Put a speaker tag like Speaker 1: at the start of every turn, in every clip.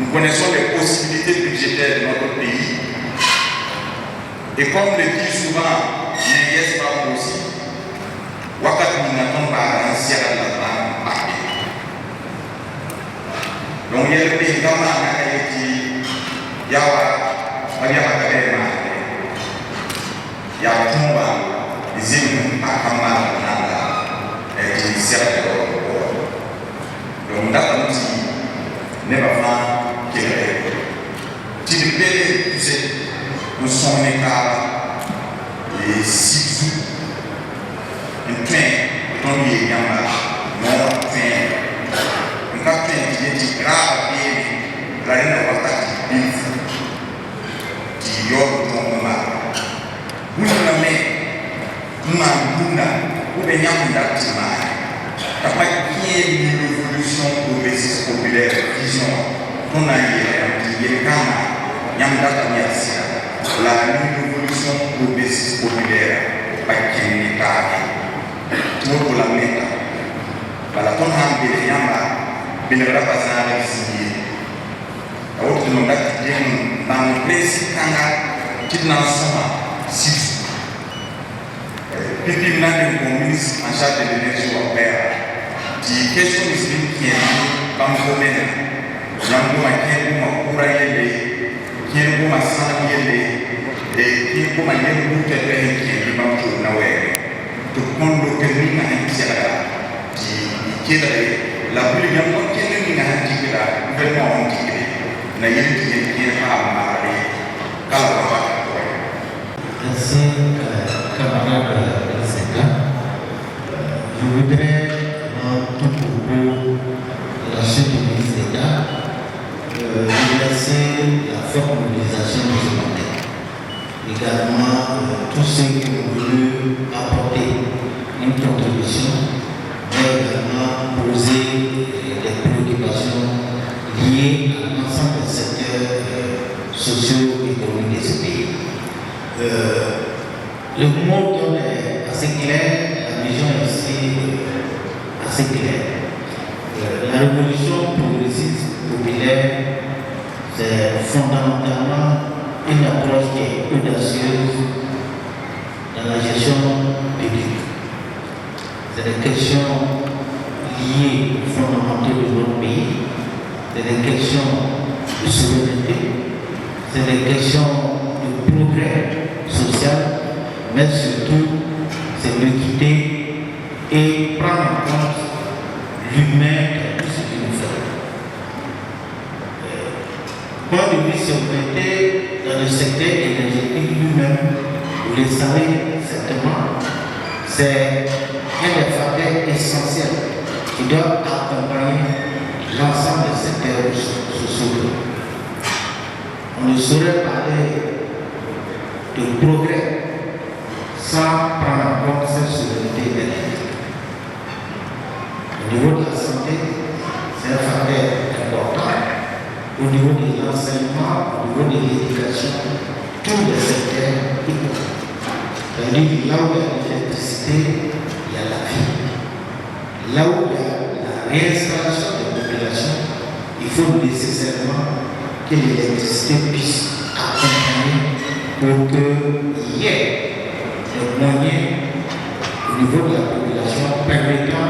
Speaker 1: Nous connaissons les possibilités budgétaires de notre pays. Et comme le dit souvent Néguès Babou aussi, Wakat Minaton par Sierra Latran Papi. Donc il y a le pays Gama Nakaïti, Yawa, Ayama Kabema, Yawa Tumba, Zim, Akama, Nanda, et Sierra Leone. Donc là, on n'est pas fan qui est. Tu le payes, tu sais, nous sommes écarts et 6 jours. Un train, ton lié, Yamba, non, train. Un train qui est grave, la reine de Wataki, qui y a ton mal. Vous l'avez, ou bien Yamba, tu m'as. Qui est une révolution progressiste populaire, vision, ton aïe, qui est Kama, Yamda Kamiasia, la révolution progressiste populaire, pas qui n'est pas tout pour la meta. La ton hambe de Yamba, Benera Bazana signé. La autre nom d'activité dans le principe Kanga, qui n'en sont pas si. Pipi Nande communiste en charge de l'énergie au père. Die question is qui est Bangomena, Yangoma Kenguma Kurayele, Kenguma Sanayele, et Kenguma Yengu Tepé qui est Bantu Nawere, to Kondo Kemina and Tiara, qui est la Bullion Kemina and Tigra, Vermont Tigre, Nayeti et Kira Mari, Kalawa.
Speaker 2: Merci, camarade Seka. Je voudrais tout propos de la chef du ministre d'État, remercier la forte mobilisation de ce matin. Également, tous ceux qui ont voulu apporter une contribution, mais également poser des préoccupations liées à l'ensemble des secteurs socio-économiques de ce pays. Le mot est assez clair, la vision est aussi assez claire. La révolution progressiste populaire, c'est fondamentalement une approche qui est audacieuse dans la gestion publique. C'est des questions liées aux fondamentaux de notre pays, c'est des questions de souveraineté, c'est des questions de progrès social, mais surtout c'est l'équité et prendre en compte l'humain dans tout ce qu'il nous fait. Point de vue souveraineté dans le secteur énergétique lui-même, vous le savez certainement, c'est un des facteurs essentiels qui doit accompagner l'ensemble des secteurs sociaux. On ne saurait parler de progrès sans prendre en compte cette souveraineté énergétique. Au niveau de la santé, c'est un facteur important. Au niveau de l'enseignement, au niveau de l'éducation, tous les secteurs économiques. C'est-à-dire là où il y a l'électricité, il y a la vie. Là où il y a la réinstallation des populations, il faut nécessairement que l'électricité puisse accompagner pour qu'il y ait des moyens au niveau de la population permettant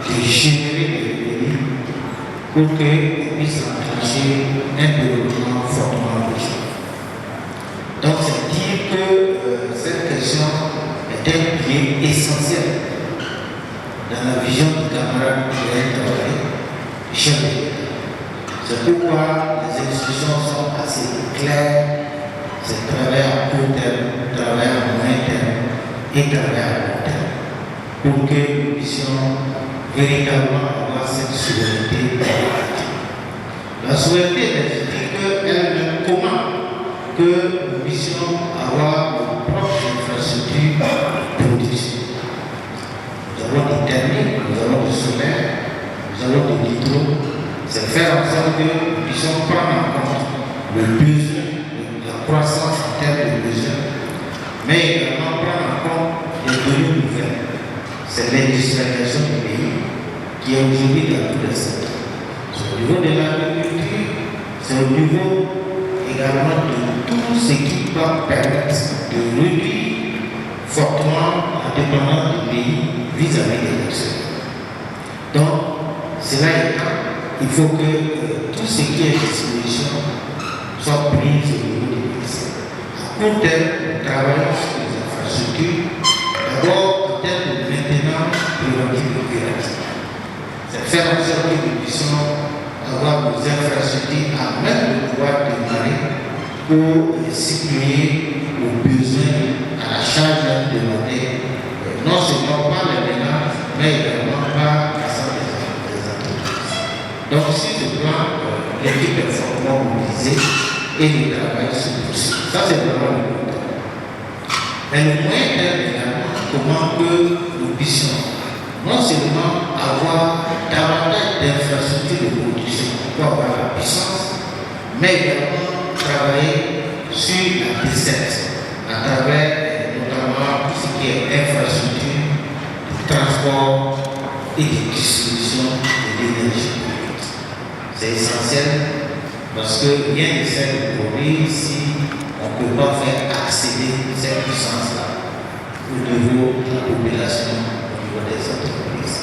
Speaker 2: de générer des revenus pour qu'ils puissent enclencher un développement fortement riche. Donc c'est dire que cette question est un pilier essentiel dans la vision du camarade Pierre Traoré, chef de l'État. C'est pourquoi les institutions sont assez claires. C'est travail à court terme, travail à moyen terme et travail à long terme pour que nous puissions véritablement avoir cette souveraineté énergétique. La souveraineté énergétique elle-même comment que nous puissions avoir nos propres infrastructures de production. Nous avons des thermiques, nous avons du solaire, nous avons de l'hydro. C'est faire en sorte que nous puissions prendre en compte le besoin, la croissance en termes de besoins, mais également prendre en compte les données nouvelles. C'est l'industrialisation du pays qui est aujourd'hui dans tous les secteurs. Au niveau de l'agriculture, au niveau également de tout ce qui va permettre de réduire fortement la dépendance du pays vis-à-vis des extérieurs. Donc, cela étant, il faut que tout ce qui est disposition soit pris au niveau du ministère. À court terme, nous travaillons sur les infrastructures, d'abord en termes de maintenance préventive et curative. C'est faire en sorte que nous puissions avoir nos infrastructures à même de pouvoir démarrer pour situer aux besoins, à la charge demandée, non seulement par les ménages, mais également par l'ensemble des entreprises. Donc, sur ce plan, l'équipe est fortement mobilisée et le travail se poursuit. Ça, c'est vraiment le bon temps. Mais le moyen terme également, comment que nous puissions non seulement avoir davantage d'infrastructures de production pour avoir la puissance, mais également travailler sur la desserte à travers notamment tout ce qui est infrastructure, de transport et de distribution de l'énergie. C'est essentiel parce que rien ne sert de produire si on ne peut pas faire accéder cette puissance-là au niveau de la population, au niveau des entreprises.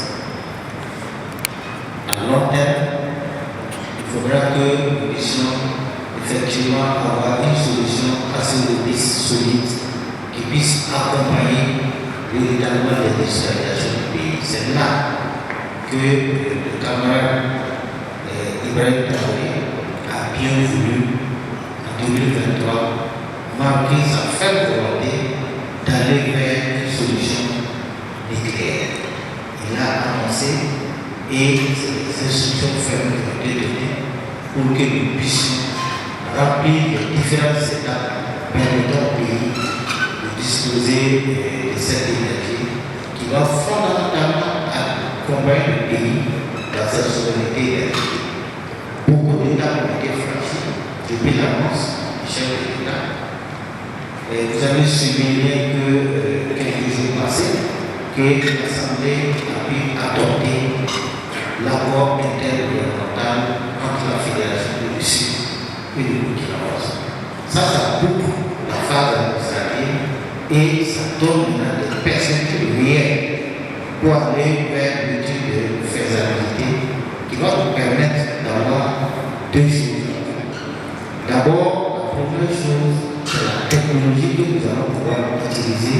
Speaker 2: À long terme, il faudra que nous puissions effectivement avoir une solution assez robuste, solide, qui puisse accompagner véritablement les industrialisations du pays. C'est là que le camarade Ibrahim Traoré a bien voulu, en 2023, marquer sa ferme volonté d'aller vers une solution nucléaire. Il a annoncé et ces instructions fermes ont été données pour que nous puissions remplir les différentes étapes permettant au pays de disposer de cette énergie qui va fondamentalement accompagner le pays dans sa souveraineté énergétique. Beaucoup d'étapes ont été franchies depuis l'annonce du chef de l'État. Vous avez souligné que quelques jours passés, que l'Assemblée a pu adopter l'accord intergouvernemental entre la Fédération de Russie et le Burkina Faso. Ça boucle la phase administrative et ça donne des perspectives réelles pour aller vers l'étude de faisabilité qui va nous permettre d'avoir deux choses. D'abord, la première chose, c'est la technologie que nous allons pouvoir utiliser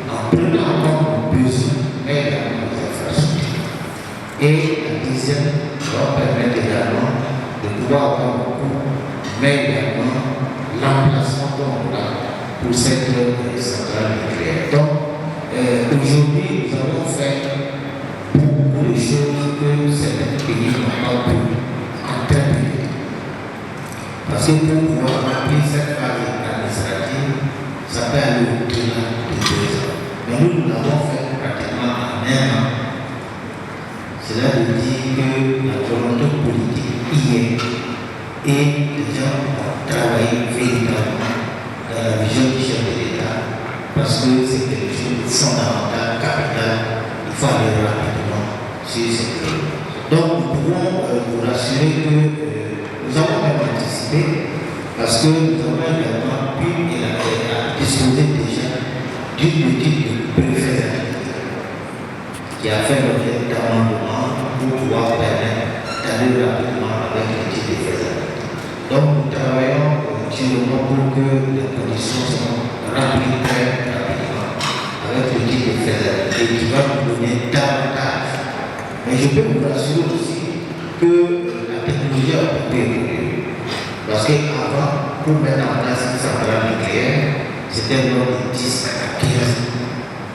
Speaker 2: en prenant en compte nos besoins, mais également nos infrastructures. Et la deuxième va permettre également de pouvoir avoir beaucoup, mais également l'emplacement qu'on a pour cette centrale nucléaire. Donc, aujourd'hui, nous avons fait beaucoup de choses que certains pays n'ont pas pu en termes de temps. Parce que pour pouvoir remplir cette phase administrative, ça peut aller au-delà de 2 ans. Mais nous l'avons fait pratiquement en 1 an. Cela veut dire que la volonté politique y est et les gens ont travaillé véritablement dans la vision du chef de l'État parce que c'est quelque chose de fondamental, capital. Il faut aller rapidement sur cette ligne. Donc nous pouvons vous rassurer que nous avons même anticipé parce que nous avons également pu disposer déjà d'une étude de préfaisabilité qui a fait l'objet d'amendements pour pouvoir permettre d'aller rapidement avec l'étude de faisabilité. Donc nous travaillons continuellement pour que les conditions soient remplies très rapidement avec l'étude de faisabilité qui va nous donner davantage. Mais je peux vous rassurer aussi que la technologie a beaucoup évolué. Parce qu'avant, pour mettre en place une centrale nucléaire, c'était lors de 10 à 15 ans.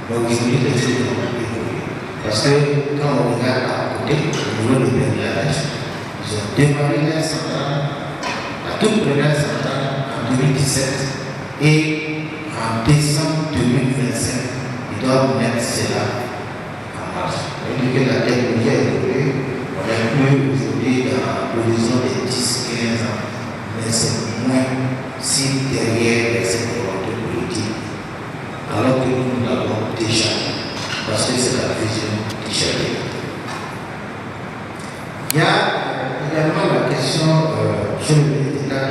Speaker 2: Mais aujourd'hui, les choses ont évolué. Parce que quand on regarde à côté, au niveau de Bangladesh, ils ont démarré la centrale, la toute première centrale en 2017 et en décembre 2025, ils doivent mettre cela en marche. On dit que la technologie a évolué, on est plus aujourd'hui dans l'horizon des 10-15 ans, mais c'est moins si derrière cette volonté politique, alors que nous l'avons déjà, parce que c'est la vision du chef de l'État. Il y a également la question sur l'État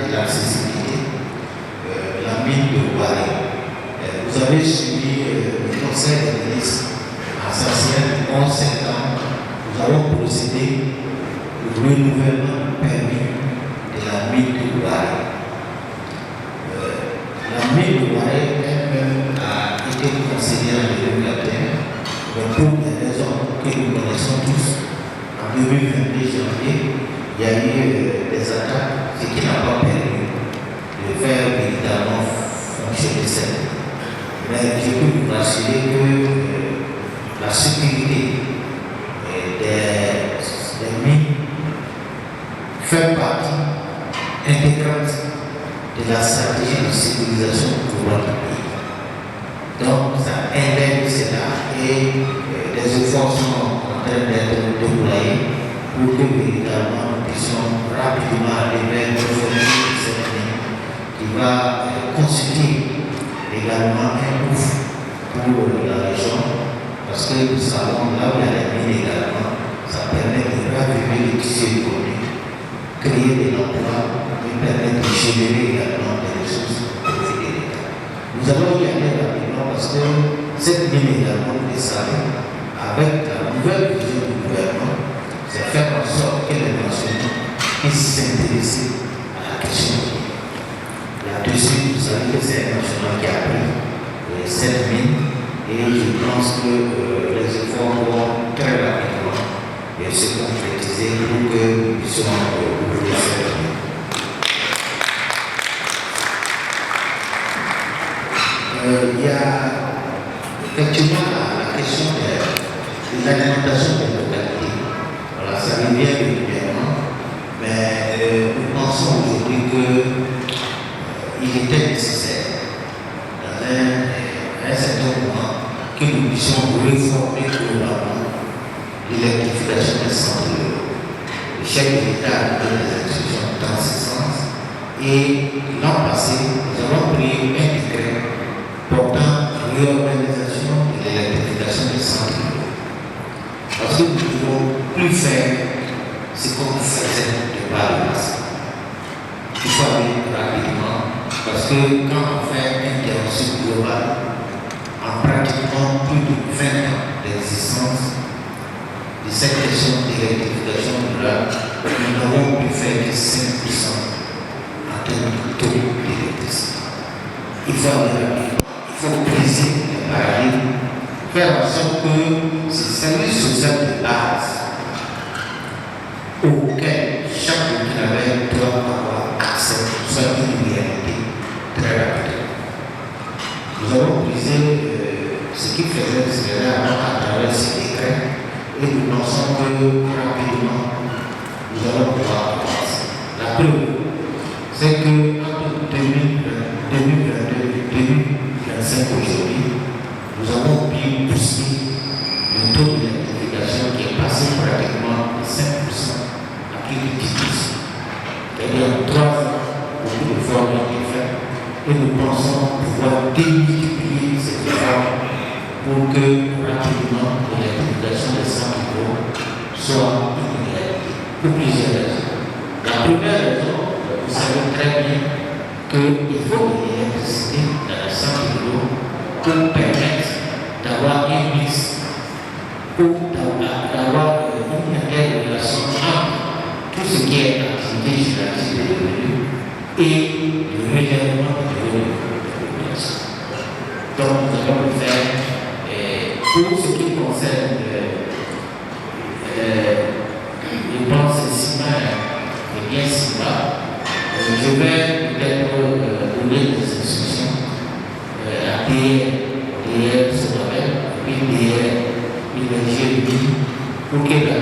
Speaker 2: avez suivi le conseil des ministres essentiel du 11 septembre. Nous avons procédé au renouvellement du permis de la mine de Loiret. La mine de Loiret elle-même a été concédée en 2021, mais pour des raisons que nous connaissons tous. En 2022 janvier, il y a eu des attaques, ce qui n'a pas permis de faire véritablement fonctionner cette mine. Mais je peux vous rassurer que la sécurité des mines fait partie intégrante de la stratégie de sécurisation pour notre pays. Donc, ça intègre cela et des efforts sont en train d'être déployés pour que véritablement nous puissions rapidement aller vers une réforme de cette mine qui va constituer également un ouf pour la région, parce que nous savons là où il y a les mines également, ça permet de raviver le tissu économique, créer de l'emploi et permettre de générer également des ressources pour profiter de l'État. Nous allons y aller rapidement parce que cette mine également, vous le savez, avec la nouvelle vision du gouvernement, c'est faire en sorte que les nationaux puissent s'intéresser à la question. Là-dessus, vous savez que c'est un national qui a pris cette mine et je pense que les efforts vont très rapidement se concrétiser pour que nous puissions ouvrir cette mine. Il y a effectivement la question de l'alimentation des localités. Voilà, ça revient régulièrement, mais nous pensons aujourd'hui qu'il était nécessaire, dans un certain moment, que nous puissions réformer globalement l'électrification des centres de l'eau. Le chef de l'État a donné des instructions dans ce sens, et l'an passé, nous avons pris un décret portant réorganisation de l'électrification des centres de l'eau. Parce que nous ne pouvons plus faire ce qu'on faisait de par le passé. Il faut aller rapidement, parce que quand on fait un diagnostic global, en pratiquement plus de 20 ans d'existence de cette question d'électrification rurale, nous n'avons pu faire que 5% en termes de taux d'électricité. Il faut aller rapidement. Il faut briser les paradigmes, faire en sorte que ce service social de base auquel chaque Burkinabé doit avoir accès soit une réalité très rapide. Nous avons brisé ce qui faisait différer à travers ces décrets et nous pensons que rapidement nous allons pouvoir avancer. La preuve, c'est que entre 2022 et 2025 aujourd'hui, nous avons pu pousser le taux d'électrification qui est passé pratiquement de 5% à plus de 10%. C'est-à-dire en 3 ans, beaucoup d'efforts ont été faits et nous pensons pouvoir démultiplier ces efforts pour que rapidement l'électrification des centres d'eau soit une réalité pour plusieurs raisons. La première raison, vous savez très bien qu'il faut de l'électricité dans les centres d'eau pour permettre d'avoir un mix, pour d'avoir une relation entre tout ce qui est activité génératrice de revenus et le règlement de revenus de la population. Donc nous allons le faire pour ce qui concerne les banques de ciment et bien ciment. Je vais peut-être donner des instructions à DR ce domaine, puis DR, ING, pour que la